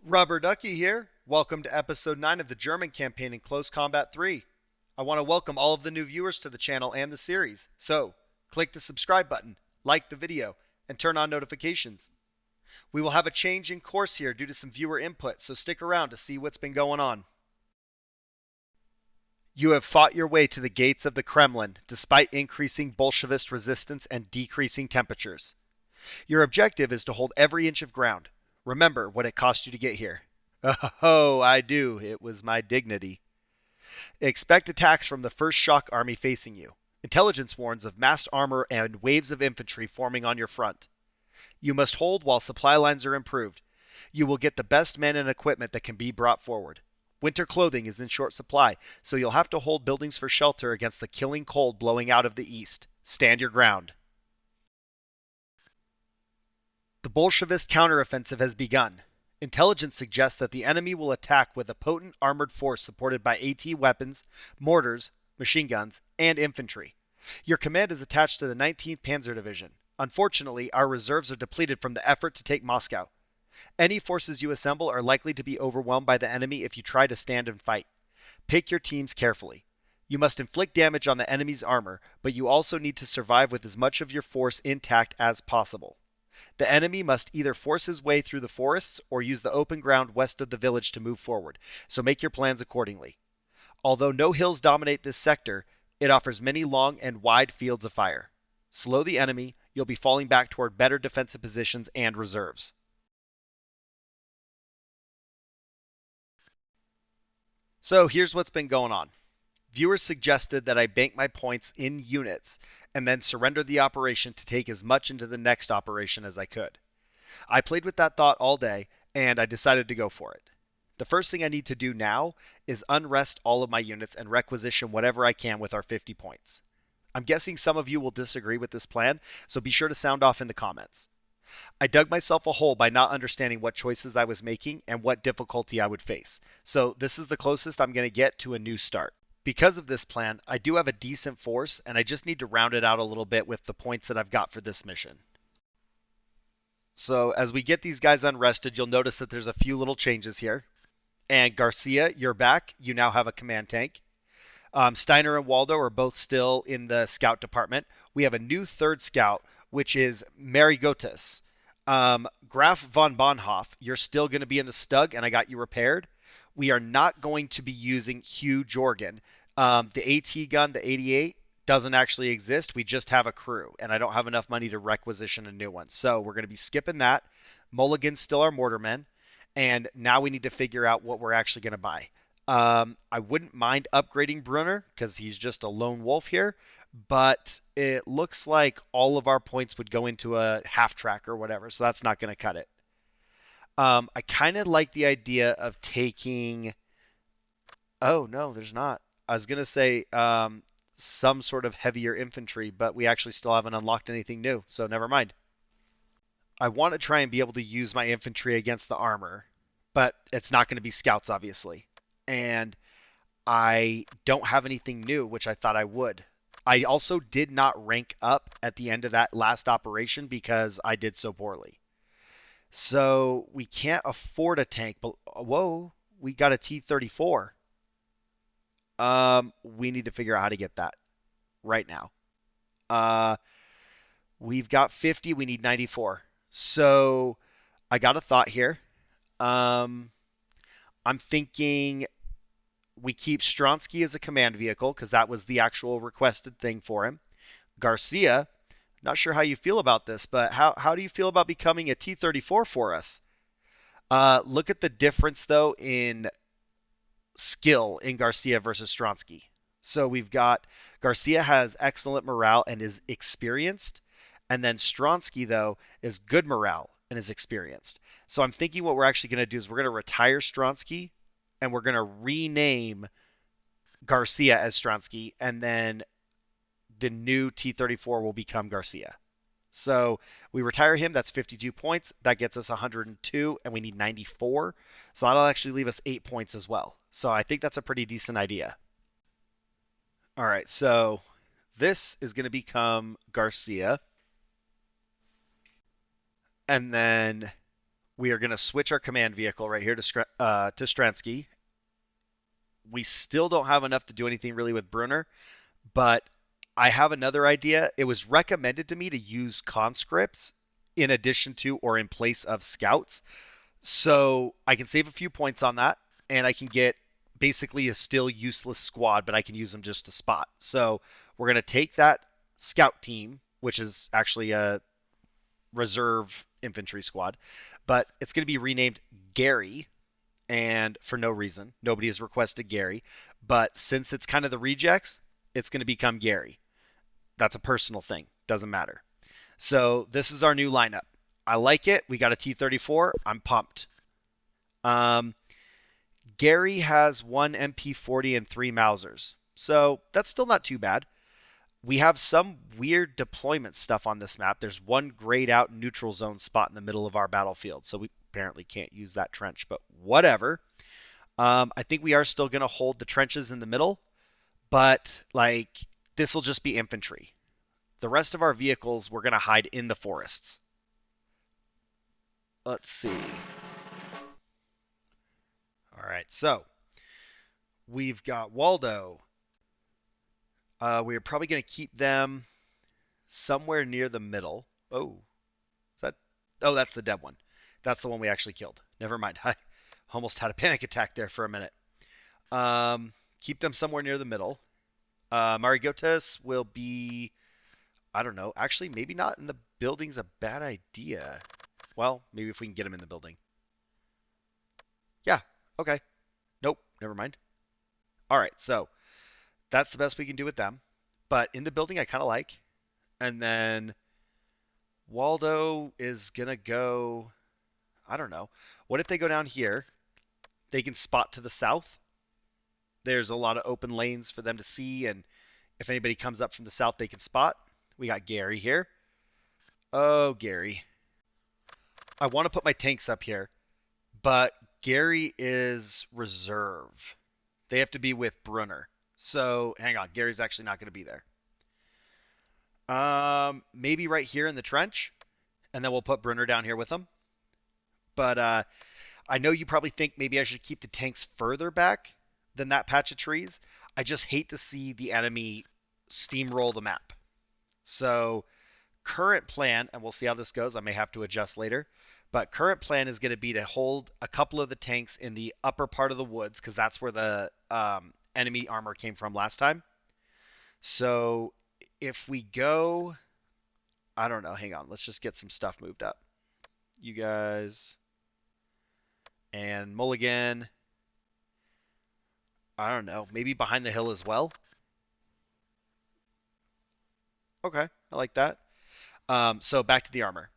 Rubber Ducky here. Welcome to episode 9 of the German campaign in Close Combat 3. I want to welcome all of the new viewers to the channel and the series. So, click the subscribe button, like the video, and turn on notifications. We will have a change in course here due to some viewer input, so stick around to see what's been going on. You have fought your way to the gates of the Kremlin despite increasing Bolshevist resistance and decreasing temperatures. Your objective is to hold every inch of ground. Remember what it cost you to get here. Oh, I do. It was my dignity. Expect attacks from the first shock army facing you. Intelligence warns of massed armor and waves of infantry forming on your front. You must hold while supply lines are improved. You will get the best men and equipment that can be brought forward. Winter clothing is in short supply, so you'll have to hold buildings for shelter against the killing cold blowing out of the east. Stand your ground. The Bolshevist counteroffensive has begun. Intelligence suggests that the enemy will attack with a potent armored force supported by AT weapons, mortars, machine guns, and infantry. Your command is attached to the 19th Panzer Division. Unfortunately, our reserves are depleted from the effort to take Moscow. Any forces you assemble are likely to be overwhelmed by the enemy if you try to stand and fight. Pick your teams carefully. You must inflict damage on the enemy's armor, but you also need to survive with as much of your force intact as possible. The enemy must either force his way through the forests or use the open ground west of the village to move forward, so make your plans accordingly. Although no hills dominate this sector, it offers many long and wide fields of fire. Slow the enemy, you'll be falling back toward better defensive positions and reserves. So here's what's been going on. Viewers suggested that I bank my points in units and then surrender the operation to take as much into the next operation as I could. I played with that thought all day, and I decided to go for it. The first thing I need to do now is unrest all of my units and requisition whatever I can with our 50 points. I'm guessing some of you will disagree with this plan, so be sure to sound off in the comments. I dug myself a hole by not understanding what choices I was making and what difficulty I would face, so this is the closest I'm going to get to a new start. Because of this plan, I do have a decent force, and I just need to round it out a little bit with the points that I've got for this mission. So as we get these guys unrested, you'll notice that there's a few little changes here. And Garcia, you're back. You now have a command tank. Steiner and Waldo are both still in the scout department. We have a new third scout, which is Marigotas. Graf von Bonhoff, you're still going to be in the Stug, and I got you repaired. We are not going to be using Hugh Jorgen. The AT gun, the 88, doesn't actually exist. We just have a crew, and I don't have enough money to requisition a new one. So we're going to be skipping that. Mulligan's still our mortarmen, and now we need to figure out what we're actually going to buy. I wouldn't mind upgrading Brunner because he's just a lone wolf here, but it looks like all of our points would go into a half track or whatever, so that's not going to cut it. I kind of like the idea of taking. Oh no, there's not. I was gonna say some sort of heavier infantry, but we actually still haven't unlocked anything new, so never mind. I want to try and be able to use my infantry against the armor, but it's not going to be scouts, obviously. And I don't have anything new, which I thought I would. I also did not rank up at the end of that last operation because I did so poorly. So we can't afford a tank, but whoa, we got a T-34. We need to figure out how to get that right now. Uh, we've got 50, we need 94. So I got a thought here. Um, I'm thinking we keep Stronsky as a command vehicle because that was the actual requested thing for him. Garcia, not sure how you feel about this, but how do you feel about becoming a T-34 for us? Look at the difference, though, in skill in Garcia versus Stronsky. So we've got Garcia has excellent morale and is experienced, and then Stronsky, though, is good morale and is experienced. So I'm thinking what we're actually going to do is we're going to retire Stronsky, and we're going to rename Garcia as Stronsky, and then the new T-34 will become Garcia. So we retire him. That's 52 points. That gets us 102, and we need 94. So that'll actually leave us 8 points as well. So I think that's a pretty decent idea. All right, so this is going to become Garcia. And then We are going to switch our command vehicle right here to Stransky. We still don't have enough to do anything really with Brunner, but I have another idea. It was recommended to me to use conscripts in addition to or in place of scouts. So I can save a few points on that, and I can get basically a still useless squad, but I can use them just to spot. So we're going to take that scout team, which is actually a reserve infantry squad, but it's going to be renamed Gary, and for no reason. Nobody has requested Gary, but since it's kind of the rejects, it's going to become Gary. That's a personal thing. Doesn't matter. So this is our new lineup. I like it. We got a T-34. I'm pumped. Um, Gary has one MP40 and 3 Mausers. So that's still not too bad. We have some weird deployment stuff on this map. There's one grayed out neutral zone spot in the middle of our battlefield. So we apparently can't use that trench, but whatever. I think we are still going to hold the trenches in the middle, but like this will just be infantry. The rest of our vehicles we're going to hide in the forests. Let's see. All right, so we've got Waldo. We're probably going to keep them somewhere near the middle. Oh, is that? Oh, that's the dead one. That's the one we actually killed. Never mind. I almost had a panic attack there for a minute. Keep them somewhere near the middle. Marigotes will be, I don't know. Actually, maybe not in the building's a bad idea. Well, maybe if we can get them in the building. Yeah, okay. Nope, never mind. All right, so that's the best we can do with them. But in the building, I kind of like. And then Waldo is going to go, I don't know. What if they go down here? They can spot to the south. There's a lot of open lanes for them to see, and if anybody comes up from the south, they can spot. We got Gary here. Oh, Gary. I want to put my tanks up here, but Gary is reserve. They have to be with Brunner. So, hang on. Gary's actually not going to be there. Maybe right here in the trench, and then we'll put Brunner down here with them. But I know you probably think maybe I should keep the tanks further back than that patch of trees. I just hate to see the enemy steamroll the map. So current plan, and we'll see how this goes. I may have to adjust later. But current plan is going to be to hold a couple of the tanks in the upper part of the woods because that's where the enemy armor came from last time. So if we go, I don't know, hang on. Let's just get some stuff moved up. You guys and Mulligan. I don't know, maybe behind the hill as well. Okay, I like that. So back to the armor.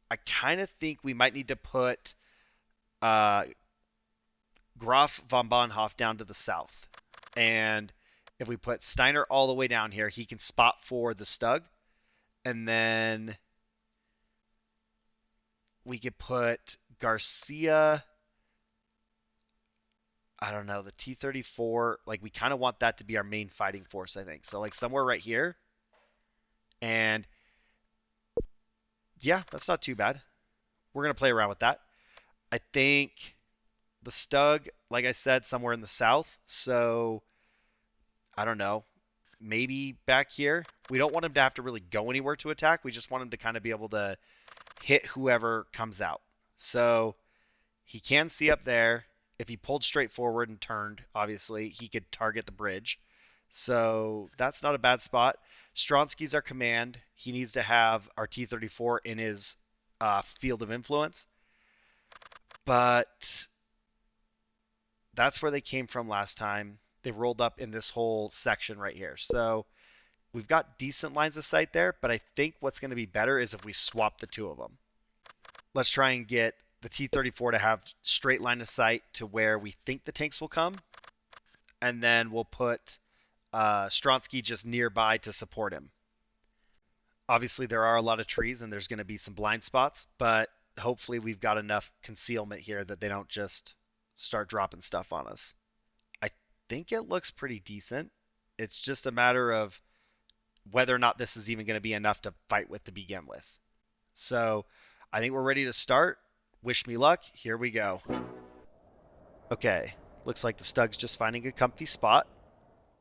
I kind of think we might need to put Graf von Bonhoff down to the south. And if we put Steiner all the way down here, he can spot for the Stug. And then we could put Garcia. I don't know, the T-34, like we kind of want that to be our main fighting force, I think. So like somewhere right here. And yeah, that's not too bad. We're going to play around with that. I think the Stug, like I said, somewhere in the south. So I don't know, maybe back here. We don't want him to have to really go anywhere to attack. We just want him to kind of be able to hit whoever comes out. So he can see up there. If he pulled straight forward and turned, obviously, he could target the bridge. So that's not a bad spot. Stronsky's our command. He needs to have our T-34 in his field of influence. But that's where they came from last time. They rolled up in this whole section right here. So we've got decent lines of sight there, but I think what's going to be better is if we swap the two of them. Let's try and get the T-34 to have straight line of sight to where we think the tanks will come. And then we'll put Stronsky just nearby to support him. Obviously, there are a lot of trees and there's going to be some blind spots, but hopefully we've got enough concealment here that they don't just start dropping stuff on us. I think it looks pretty decent. It's just a matter of whether or not this is even going to be enough to fight with to begin with. So I think we're ready to start. Wish me luck. Here we go. Okay. Looks like the Stug's just finding a comfy spot.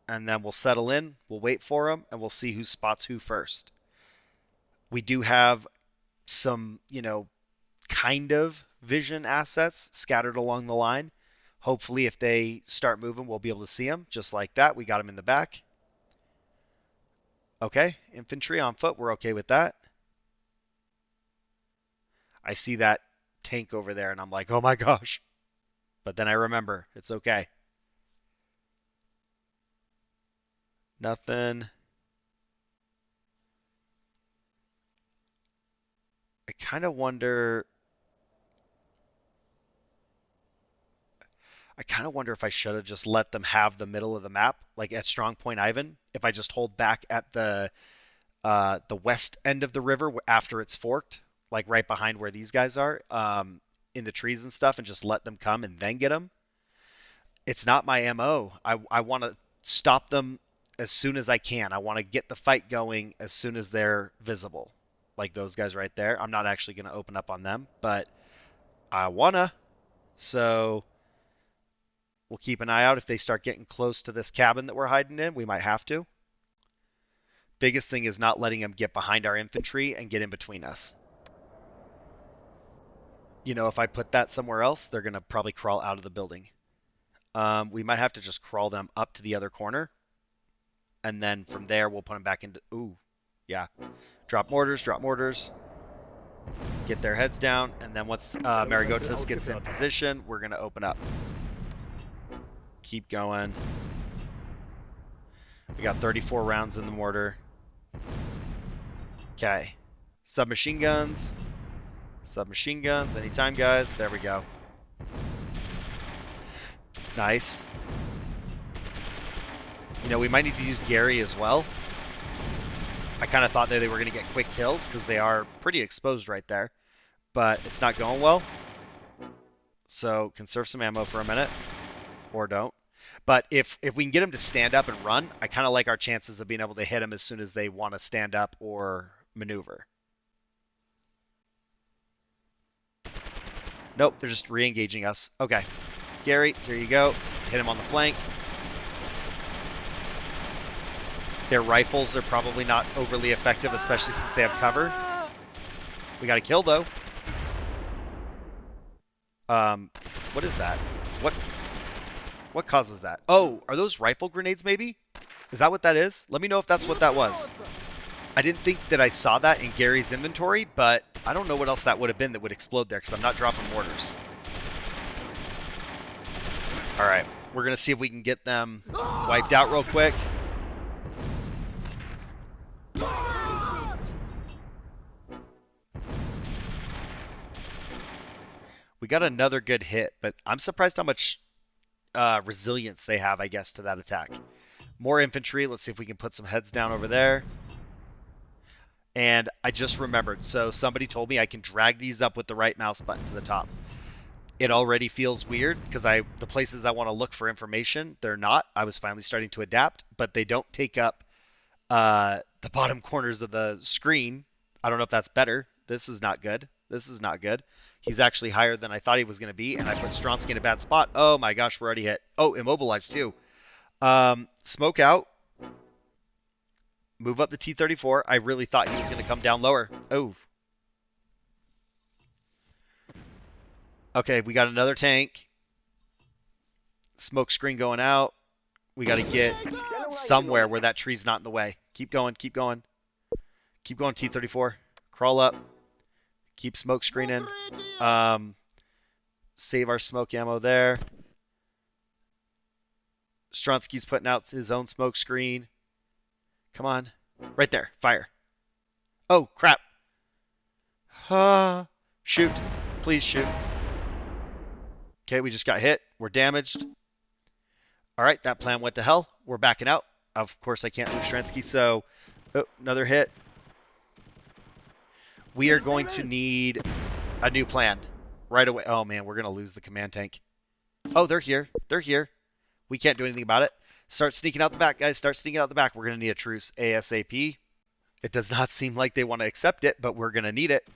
And then we'll settle in. We'll wait for him. And we'll see who spots who first. We do have some, kind of vision assets scattered along the line. Hopefully, if they start moving, we'll be able to see them. Just like that. We got them in the back. Okay. Infantry on foot. We're okay with that. I see that tank over there, and I'm like, oh my gosh. But then I remember, it's okay. Nothing. I kind of wonder if I should have just let them have the middle of the map, like at Strong Point Ivan. If I just hold back at the west end of the river after it's forked, like right behind where these guys are, in the trees and stuff, and just let them come and then get them. It's not my MO. I want to stop them as soon as I can. I want to get the fight going as soon as they're visible. Like those guys right there. I'm not actually going to open up on them, but I wanna. So we'll keep an eye out. If they start getting close to this cabin that we're hiding in, we might have to. Biggest thing is not letting them get behind our infantry and get in between us. If I put that somewhere else, they're going to probably crawl out of the building. We might have to just crawl them up to the other corner. And then from there, we'll put them back into... Ooh, yeah. Drop mortars. Get their heads down. And then once Marigotas gets in position, we're going to open up. Keep going. We got 34 rounds in the mortar. Okay. Submachine guns. Anytime, guys. There we go. Nice. We might need to use Gary as well. I kind of thought that they were going to get quick kills because they are pretty exposed right there. But it's not going well. So conserve some ammo for a minute. Or don't. But if we can get them to stand up and run, I kind of like our chances of being able to hit them as soon as they want to stand up or maneuver. Nope, they're just re-engaging us. Okay. Gary, here you go. Hit him on the flank. Their rifles are probably not overly effective, especially since they have cover. We got a kill, though. What is that? What causes that? Oh, are those rifle grenades, maybe? Is that what that is? Let me know if that's what that was. I didn't think that I saw that in Gary's inventory, but I don't know what else that would have been that would explode there, because I'm not dropping mortars. Alright, we're going to see if we can get them wiped out real quick. We got another good hit, but I'm surprised how much resilience they have, I guess, to that attack. More infantry. Let's see if we can put some heads down over there. And I just remembered. So somebody told me I can drag these up with the right mouse button to the top. It already feels weird because the places I want to look for information, they're not. I was finally starting to adapt, but they don't take up the bottom corners of the screen. I don't know if that's better. This is not good. He's actually higher than I thought he was going to be, and I put Stronsky in a bad spot. Oh my gosh, we're already hit. Oh, immobilized too. Smoke out. Move up the T-34. I really thought he was going to come down lower. Oh. Okay, we got another tank. Smoke screen going out. We got to get somewhere where that tree's not in the way. Keep going. Keep going, T-34. Crawl up. Keep smoke screening. Save our smoke ammo there. Stronsky's putting out his own smoke screen. Come on. Right there. Fire. Oh, crap. Shoot. Please shoot. Okay, we just got hit. We're damaged. All right, that plan went to hell. We're backing out. Of course, I can't lose Stronsky, so... Oh, another hit. We are going to need a new plan right away. Oh, man, we're going to lose the command tank. Oh, they're here. We can't do anything about it. Start sneaking out the back, guys. Start sneaking out the back. We're going to need a truce ASAP. It does not seem like they want to accept it, but we're going to need it.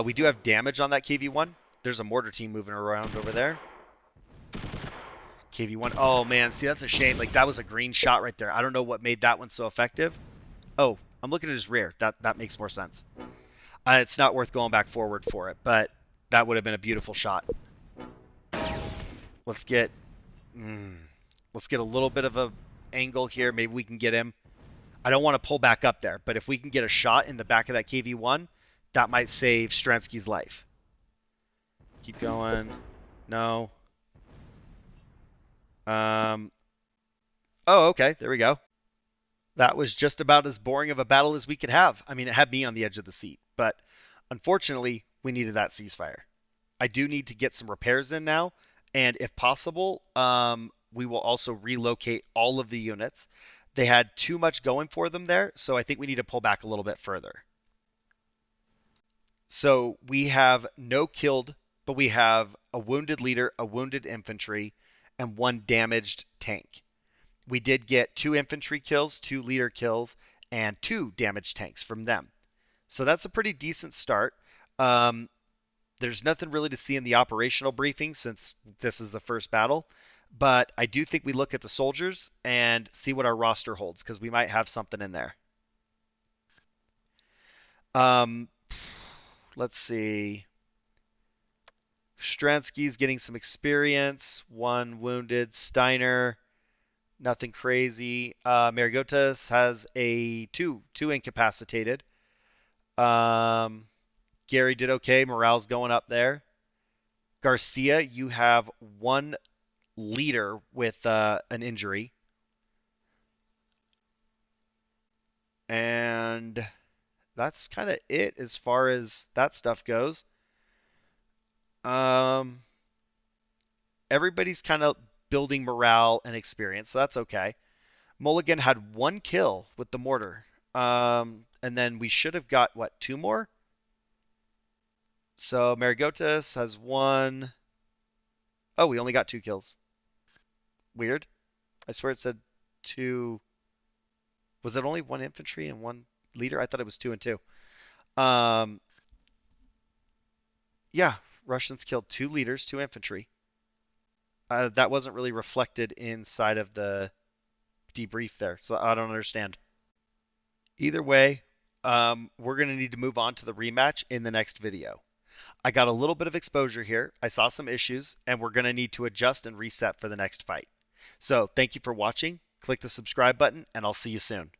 We do have damage on that KV-1. There's a mortar team moving around over there. KV-1. Oh, man. See, that's a shame. Like, that was a green shot right there. I don't know what made that one so effective. Oh, I'm looking at his rear. That makes more sense. It's not worth going back forward for it, but that would have been a beautiful shot. Let's get... let's get a little bit of a angle here. Maybe we can get him. I don't want to pull back up there, but if we can get a shot in the back of that KV-1, that might save Stransky's life. Keep going. No. Oh, okay. There we go. That was just about as boring of a battle as we could have. I mean, it had me on the edge of the seat, but unfortunately, we needed that ceasefire. I do need to get some repairs in now, and if possible, we will also relocate all of the units. They had too much going for them there, so I think we need to pull back a little bit further. So we have no killed, but we have a wounded leader, a wounded infantry, and one damaged tank. We did get 2 infantry kills, 2 leader kills, and 2 damaged tanks from them. So that's a pretty decent start. There's nothing really to see in the operational briefing since this is the first battle, but I do think we look at the soldiers and see what our roster holds because we might have something in there. Let's see. Stransky's getting some experience. 1 wounded. Steiner, nothing crazy. Marigotas has a two incapacitated. Gary did okay. Morale's going up there. Garcia, you have 1 leader with an injury. And that's kind of it as far as that stuff goes. Everybody's kind of building morale and experience, so that's okay. Mulligan had 1 kill with the mortar. And then we should have got, what, 2 more? So Marigotas has 1. Oh, we only got 2 kills. Weird. I swear it said 2. Was it only 1 infantry and 1 leader? I thought it was 2 and 2. Yeah, Russians killed 2 leaders, 2 infantry. That wasn't really reflected inside of the debrief there, so I don't understand. Either way, we're going to need to move on to the rematch in the next video. I got a little bit of exposure here. I saw some issues, and we're going to need to adjust and reset for the next fight. So thank you for watching. Click the subscribe button, and I'll see you soon.